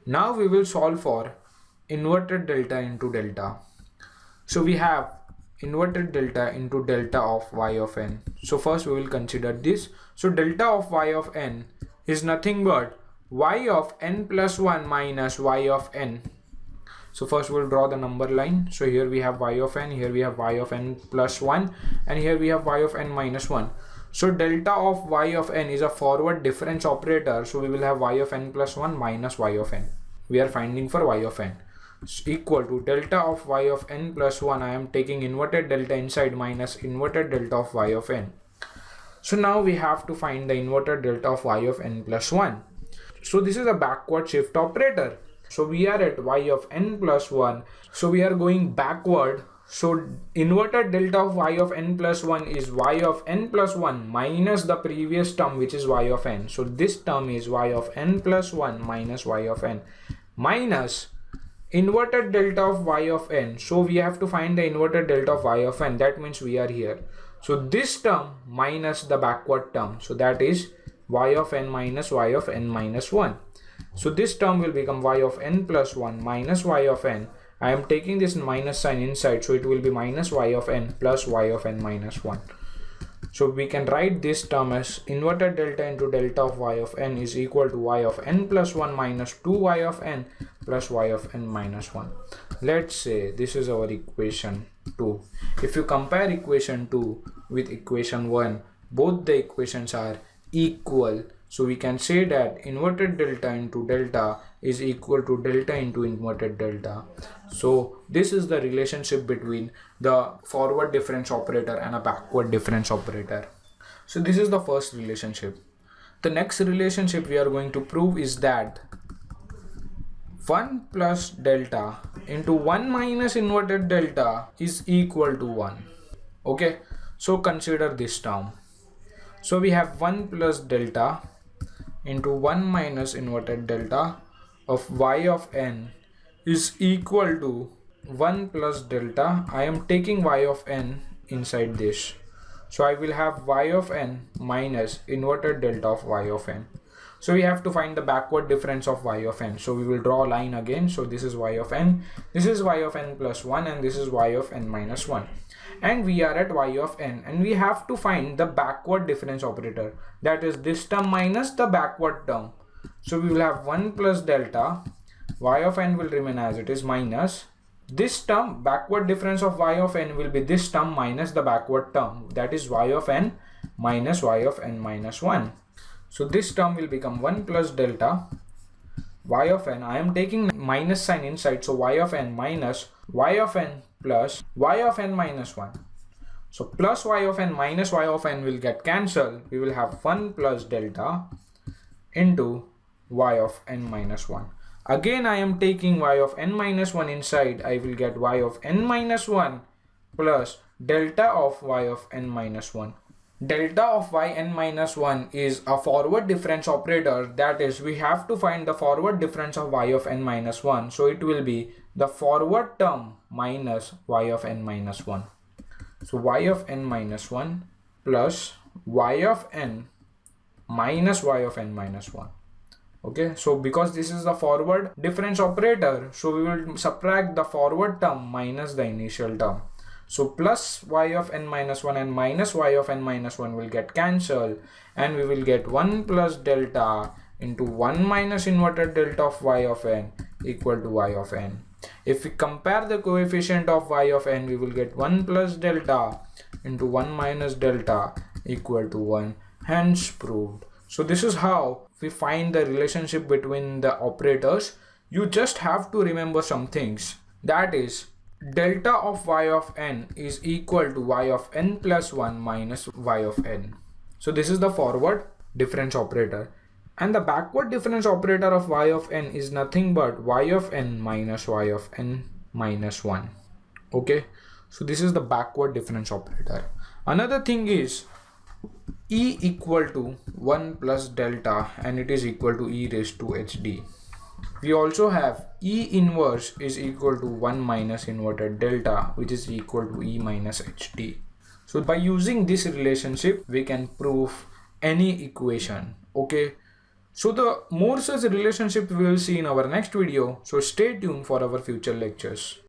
Now we will solve for inverted delta into delta. So we have inverted delta into delta of y of n. So first we will consider this. So delta of y of n is nothing but y of n plus 1 minus y of n. So first we'll draw the number line. So here we have y of n, here we have y of n plus 1, and here we have y of n minus 1. So delta of y of n is a forward difference operator. So we will have y of n plus 1 minus y of n. We are finding for y of n. Equal to delta of y of n plus 1. I am taking inverted delta inside minus inverted delta of y of n. So now we have to find the inverted delta of y of n plus 1. So this is a backward shift operator. So we are at y of n plus 1. So we are going backward. So inverted delta of y of n plus 1 is y of n plus 1 minus the previous term, which is y of n. So this term is y of n plus 1 minus y of n minus inverted delta of y of n. So we have to find the inverted delta of y of n. That means we are here. So this term minus the backward term. So that is y of n minus y of n minus 1. So this term will become y of n plus 1 minus y of n. I am taking this minus sign inside, so it will be minus y of n plus y of n minus 1. So we can write this term as inverted delta into delta of y of n is equal to y of n plus 1 minus 2y of n plus y of n minus 1. Let's say this is our equation 2. If you compare equation 2 with equation 1, both the equations are equal. So we can say that inverted delta into delta is equal to delta into inverted delta. So this is the relationship between the forward difference operator and a backward difference operator. So this is the first relationship. The next relationship we are going to prove is that 1 plus delta into 1 minus inverted delta is equal to 1. Okay, so consider this term. So we have 1 plus delta into 1 minus inverted delta of y of n is equal to 1 plus delta. I am taking y of n inside this. So I will have y of n minus inverted delta of y of n. So we have to find the backward difference of y of n. So we will draw a line again. So this is y of n, this is y of n plus 1, and this is y of n minus 1. And we are at y of n, and we have to find the backward difference operator, that is this term minus the backward term. So we will have 1 plus delta, y of n will remain as it is, minus this term, backward difference of y of n will be this term minus the backward term, that is y of n minus y of n minus 1. So this term will become 1 plus delta y of n. I am taking minus sign inside, so y of n minus y of n plus y of n minus 1. So plus y of n minus y of n will get cancelled. We will have 1 plus delta into y of n minus 1. Again I am taking y of n minus 1 inside. I will get y of n minus 1 plus delta of y of n minus 1. Delta of y n minus 1 is a forward difference operator, that is we have to find the forward difference of y of n minus 1. So it will be the forward term minus y of n minus 1. So y of n minus 1 plus y of n minus y of n minus 1. Okay, so because this is the forward difference operator, so we will subtract the forward term minus the initial term. So plus y of n minus 1 and minus y of n minus 1 will get cancelled, and we will get 1 plus delta into 1 minus inverted delta of y of n equal to y of n. If we compare the coefficient of y of n, we will get 1 plus delta into 1 minus delta equal to 1, hence proved. So this is how we find the relationship between the operators. You just have to remember some things, that is delta of y of n is equal to y of n plus 1 minus y of n. So this is the forward difference operator, and the backward difference operator of y of n is nothing but y of n minus y of n minus 1. Okay, so this is the backward difference operator. Another thing is e equal to 1 plus delta, and it is equal to e raised to hd. We also have E inverse is equal to 1 minus inverted delta, which is equal to E minus HT. So by using this relationship, we can prove any equation. Okay. So the more such relationships we will see in our next video. So stay tuned for our future lectures.